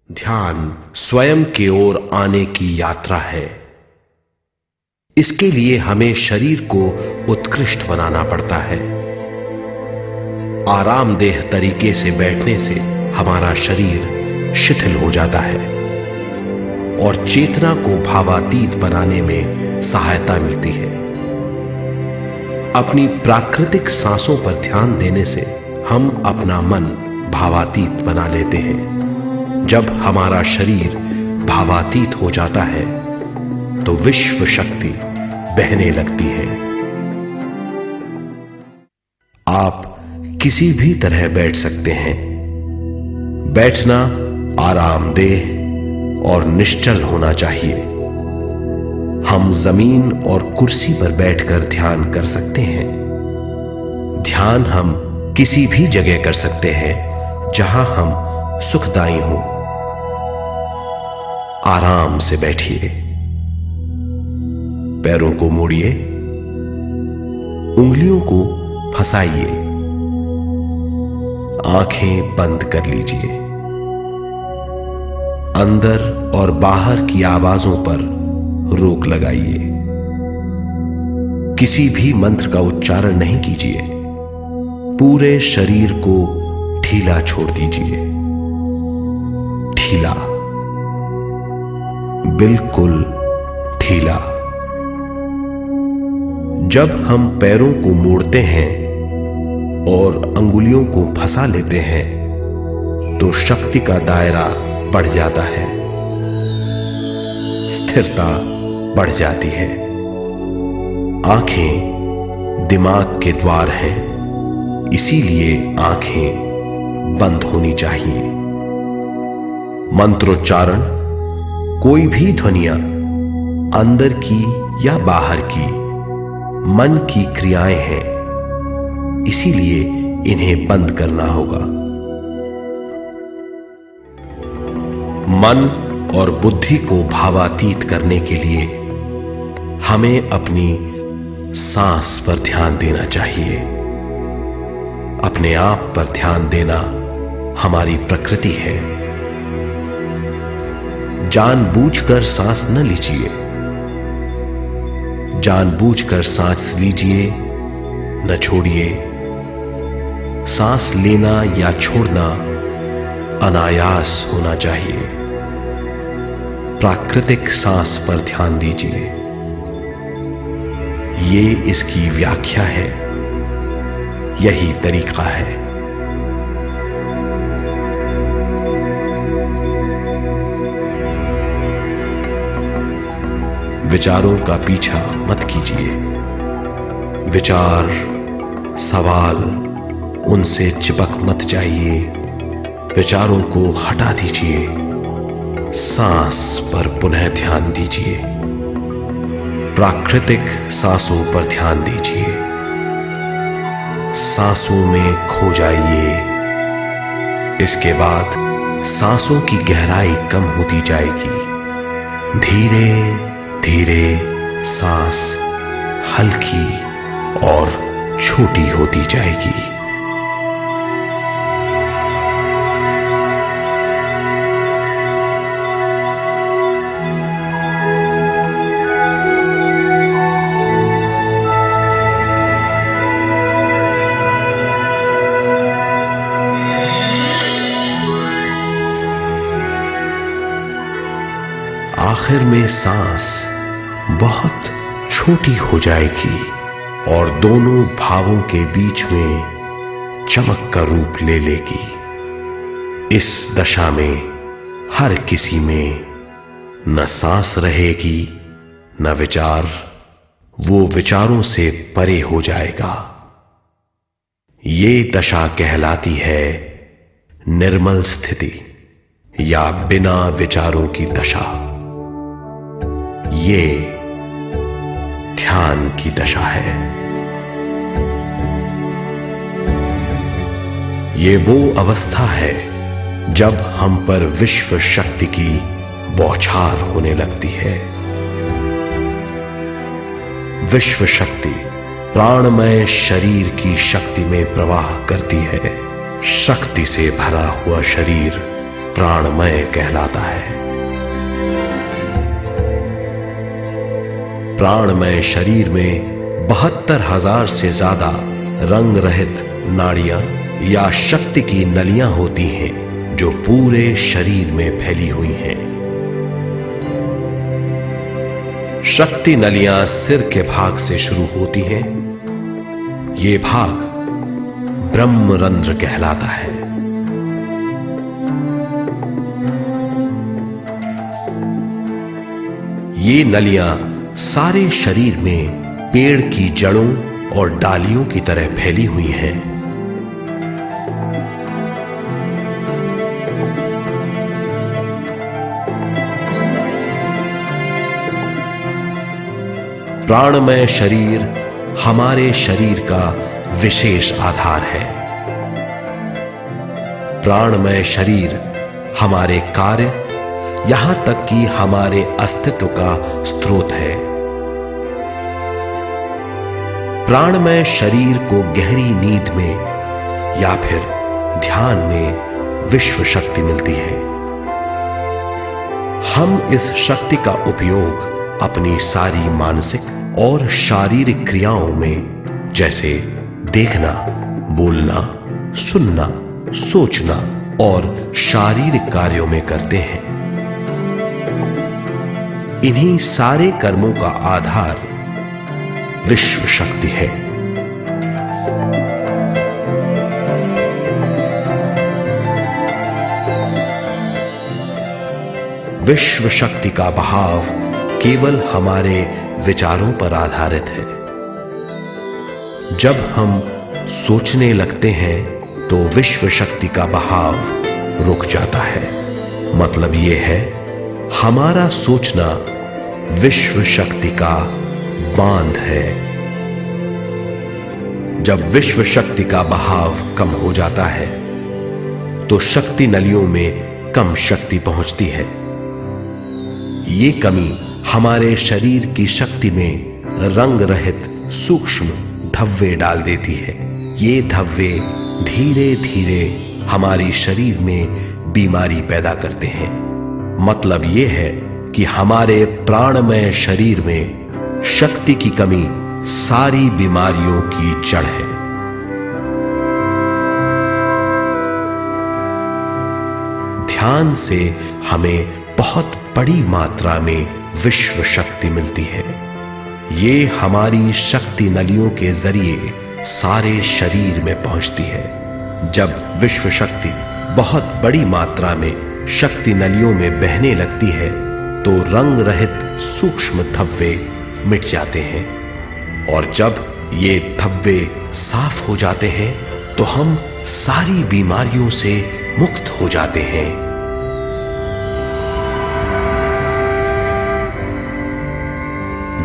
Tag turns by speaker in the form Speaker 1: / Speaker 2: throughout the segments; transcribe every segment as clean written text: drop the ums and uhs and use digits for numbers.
Speaker 1: ध्यान स्वयं की ओर आने की यात्रा है। इसके लिए हमें शरीर को उत्कृष्ट बनाना पड़ता है। आरामदेह तरीके से बैठने से हमारा शरीर शिथिल हो जाता है और चेतना को भावातीत बनाने में सहायता मिलती है। अपनी प्राकृतिक सांसों पर ध्यान देने से हम अपना मन भावातीत बना लेते हैं। जब हमारा शरीर भावातीत हो जाता है तो विश्व शक्ति बहने लगती है। आप किसी भी तरह बैठ सकते हैं। बैठना आरामदेह और निश्चल होना चाहिए। हम जमीन और कुर्सी पर बैठकर ध्यान कर सकते हैं। ध्यान हम किसी भी जगह कर सकते हैं जहां हम सुखदायी हों। आराम से बैठिए, पैरों को मोड़िए, उंगलियों को फंसाइए, आंखें बंद कर लीजिए। अंदर और बाहर की आवाजों पर रोक लगाइए। किसी भी मंत्र का उच्चारण नहीं कीजिए। पूरे शरीर को ढीला छोड़ दीजिए। ढीला, बिल्कुल ढीला। जब हम पैरों को मोड़ते हैं और अंगुलियों को फंसा लेते हैं तो शक्ति का दायरा बढ़ जाता है, स्थिरता बढ़ जाती है। आंखें दिमाग के द्वार हैं, इसीलिए आंखें बंद होनी चाहिए। मंत्रोच्चारण, कोई भी ध्वनियां अंदर की या बाहर की मन की क्रियाएं हैं, इसीलिए इन्हें बंद करना होगा। मन और बुद्धि को भावातीत करने के लिए हमें अपनी सांस पर ध्यान देना चाहिए। अपने आप पर ध्यान देना हमारी प्रकृति है। जानबूझकर सांस न लीजिए। जानबूझकर सांस लीजिए, न छोड़िए। सांस लेना या छोड़ना अनायास होना चाहिए। प्राकृतिक सांस पर ध्यान दीजिए। ये इसकी व्याख्या है, यही तरीका है। विचारों का पीछा मत कीजिए। विचार, सवाल, उनसे चिपक मत जाइए। विचारों को हटा दीजिए। सांस पर पुनः ध्यान दीजिए। प्राकृतिक सांसों पर ध्यान दीजिए। सांसों में खो जाइए। इसके बाद सांसों की गहराई कम होती जाएगी। धीरे धीरे सांस हल्की और छोटी होती जाएगी। आखिर में सांस बहुत छोटी हो जाएगी और दोनों भावों के बीच में चमक का रूप ले लेगी। इस दशा में हर किसी में न सांस रहेगी न विचार। वो विचारों से परे हो जाएगा। ये दशा कहलाती है निर्मल स्थिति या बिना विचारों की दशा। ये ध्यान की दशा है। ये वो अवस्था है जब हम पर विश्व शक्ति की बौछार होने लगती है। विश्व शक्ति प्राणमय शरीर की शक्ति में प्रवाह करती है। शक्ति से भरा हुआ शरीर प्राणमय कहलाता है। प्राणमय शरीर में 72,000 से ज्यादा रंग रहित नाड़ियां या शक्ति की नलियां होती हैं, जो पूरे शरीर में फैली हुई हैं। शक्ति नलियां सिर के भाग से शुरू होती हैं। ये भाग ब्रह्मरंध्र कहलाता है। ये नलियां सारे शरीर में पेड़ की जड़ों और डालियों की तरह फैली हुई हैं। प्राणमय शरीर हमारे शरीर का विशेष आधार है। प्राणमय शरीर हमारे कार्य, यहां तक कि हमारे अस्तित्व का स्रोत है। प्राणमय शरीर को गहरी नींद में या फिर ध्यान में विश्व शक्ति मिलती है। हम इस शक्ति का उपयोग अपनी सारी मानसिक और शारीरिक क्रियाओं में, जैसे देखना, बोलना, सुनना, सोचना और शारीरिक कार्यों में करते हैं। इन्हीं सारे कर्मों का आधार विश्व शक्ति है। विश्व शक्ति का बहाव केवल हमारे विचारों पर आधारित है। जब हम सोचने लगते हैं तो विश्व शक्ति का बहाव रुक जाता है। मतलब यह है, हमारा सोचना विश्व शक्ति का बांध है। जब विश्व शक्ति का बहाव कम हो जाता है तो शक्ति नलियों में कम शक्ति पहुंचती है। ये कमी हमारे शरीर की शक्ति में रंग रहित सूक्ष्म धब्बे डाल देती है। ये धब्बे धीरे धीरे हमारी शरीर में बीमारी पैदा करते हैं। मतलब यह है कि हमारे प्राणमय शरीर में शक्ति की कमी सारी बीमारियों की जड़ है। ध्यान से हमें बहुत बड़ी मात्रा में विश्व शक्ति मिलती है। ये हमारी शक्ति नलियों के जरिए सारे शरीर में पहुंचती है। जब विश्व शक्ति बहुत बड़ी मात्रा में शक्ति नलियों में बहने लगती है तो रंग रहित सूक्ष्म धब्बे मिट जाते हैं, और जब ये धब्बे साफ हो जाते हैं तो हम सारी बीमारियों से मुक्त हो जाते हैं।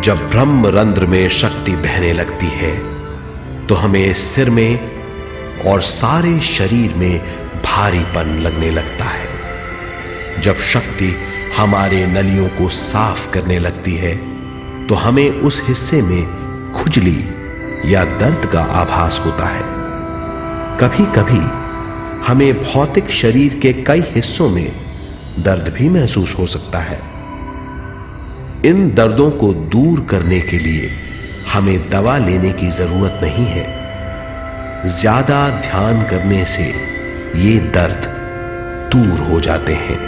Speaker 1: जब ब्रह्मरंध्र में शक्ति बहने लगती है तो हमें सिर में और सारे शरीर में भारीपन लगने लगता है। जब शक्ति हमारे नलियों को साफ करने लगती है तो हमें उस हिस्से में खुजली या दर्द का आभास होता है। कभी कभी हमें भौतिक शरीर के कई हिस्सों में दर्द भी महसूस हो सकता है। इन दर्दों को दूर करने के लिए हमें दवा लेने की जरूरत नहीं है। ज्यादा ध्यान करने से ये दर्द दूर हो जाते हैं।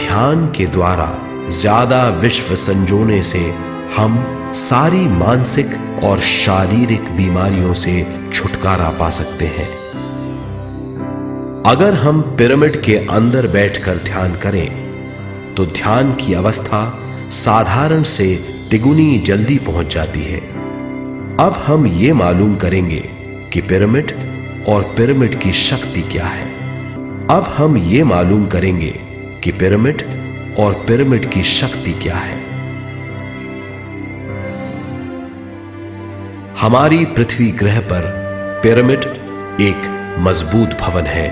Speaker 1: ध्यान के द्वारा ज्यादा विश्व संजोने से हम सारी मानसिक और शारीरिक बीमारियों से छुटकारा पा सकते हैं। अगर हम पिरामिड के अंदर बैठकर ध्यान करें तो ध्यान की अवस्था साधारण से तिगुनी जल्दी पहुंच जाती है। अब हम ये मालूम करेंगे कि पिरामिड और पिरामिड की शक्ति क्या है। अब हम ये मालूम करेंगे कि पिरामिड और पिरामिड की शक्ति क्या है। हमारी पृथ्वी ग्रह पर पिरामिड एक मजबूत भवन है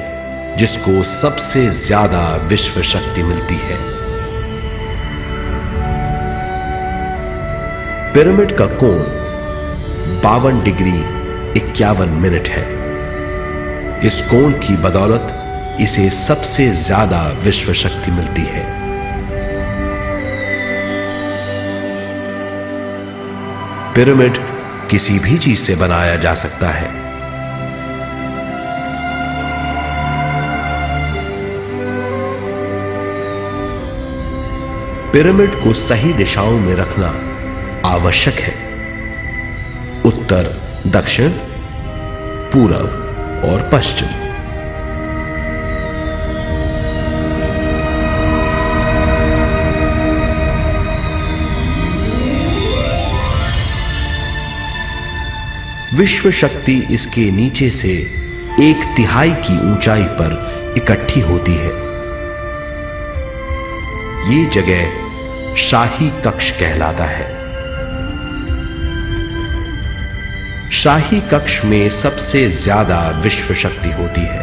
Speaker 1: जिसको सबसे ज्यादा विश्व शक्ति मिलती है। पिरामिड का कोण 52 डिग्री 51 मिनट है। इस कोण की बदौलत इसे सबसे ज्यादा विश्व शक्ति मिलती है। पिरामिड किसी भी चीज से बनाया जा सकता है। पिरामिड को सही दिशाओं में रखना आवश्यक है। उत्तर, दक्षिण, पूरब और पश्चिम। विश्व शक्ति इसके नीचे से 1/3 की ऊंचाई पर इकट्ठी होती है। ये जगह शाही कक्ष कहलाता है। शाही कक्ष में सबसे ज्यादा विश्व शक्ति होती है।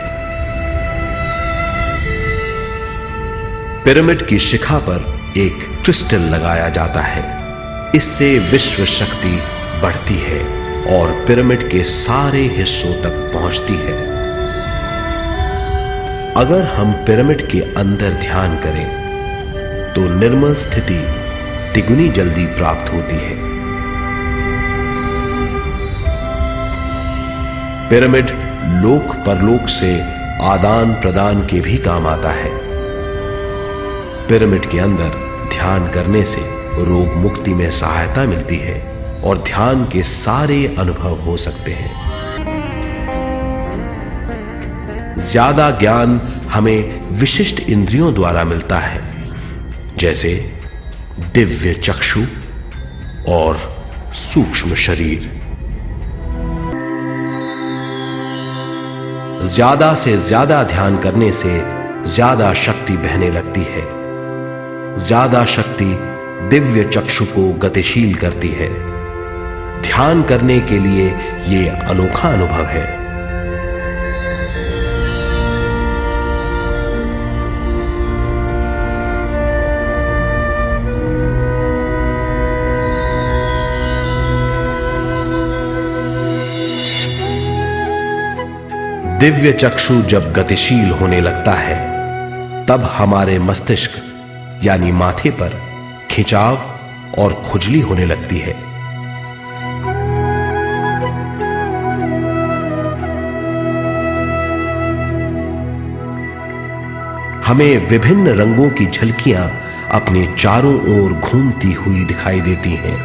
Speaker 1: पिरामिड की शिखा पर एक क्रिस्टल लगाया जाता है। इससे विश्व शक्ति बढ़ती है और पिरामिड के सारे हिस्सों तक पहुंचती है। अगर हम पिरामिड के अंदर ध्यान करें तो निर्मल स्थिति तिगुनी जल्दी प्राप्त होती है। पिरामिड लोक परलोक से आदान प्रदान के भी काम आता है। पिरामिड के अंदर ध्यान करने से रोग मुक्ति में सहायता मिलती है और ध्यान के सारे अनुभव हो सकते हैं। ज्यादा ज्ञान हमें विशिष्ट इंद्रियों द्वारा मिलता है, जैसे दिव्य चक्षु और सूक्ष्म शरीर। ज्यादा से ज्यादा ध्यान करने से ज्यादा शक्ति बहने लगती है। ज्यादा शक्ति दिव्य चक्षु को गतिशील करती है। ध्यान करने के लिए यह अनोखा अनुभव है। दिव्य चक्षु जब गतिशील होने लगता है तब हमारे मस्तिष्क यानी माथे पर खिंचाव और खुजली होने लगती है। हमें विभिन्न रंगों की झलकियां अपने चारों ओर घूमती हुई दिखाई देती हैं।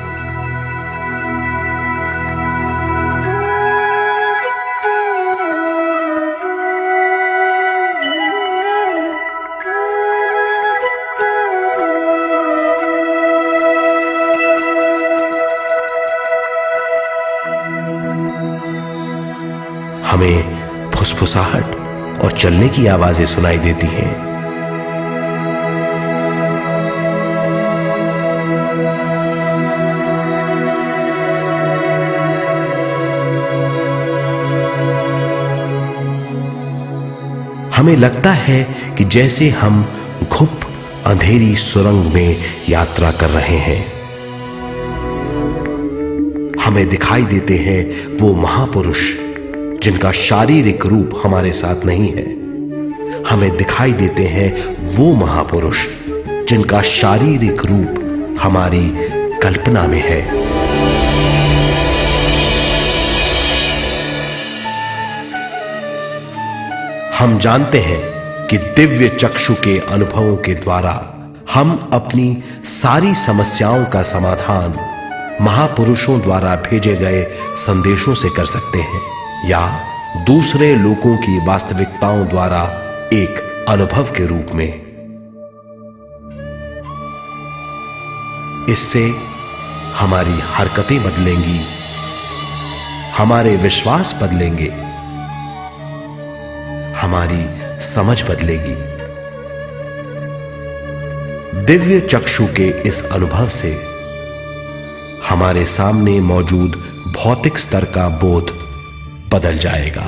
Speaker 1: हमें फुसफुसाहट और चलने की आवाजें सुनाई देती हैं। हमें लगता है कि जैसे हम घुप अंधेरी सुरंग में यात्रा कर रहे हैं। हमें दिखाई देते हैं वो महापुरुष जिनका शारीरिक रूप हमारे साथ नहीं है। हमें दिखाई देते हैं वो महापुरुष जिनका शारीरिक रूप हमारी कल्पना में है। हम जानते हैं कि दिव्य चक्षु के अनुभवों के द्वारा हम अपनी सारी समस्याओं का समाधान महापुरुषों द्वारा भेजे गए संदेशों से कर सकते हैं या दूसरे लोगों की वास्तविकताओं द्वारा एक अनुभव के रूप में। इससे हमारी हरकतें बदलेंगी, हमारे विश्वास बदलेंगे, हमारी समझ बदलेगी। दिव्य चक्षु के इस अनुभव से हमारे सामने मौजूद भौतिक स्तर का बोध बदल जाएगा।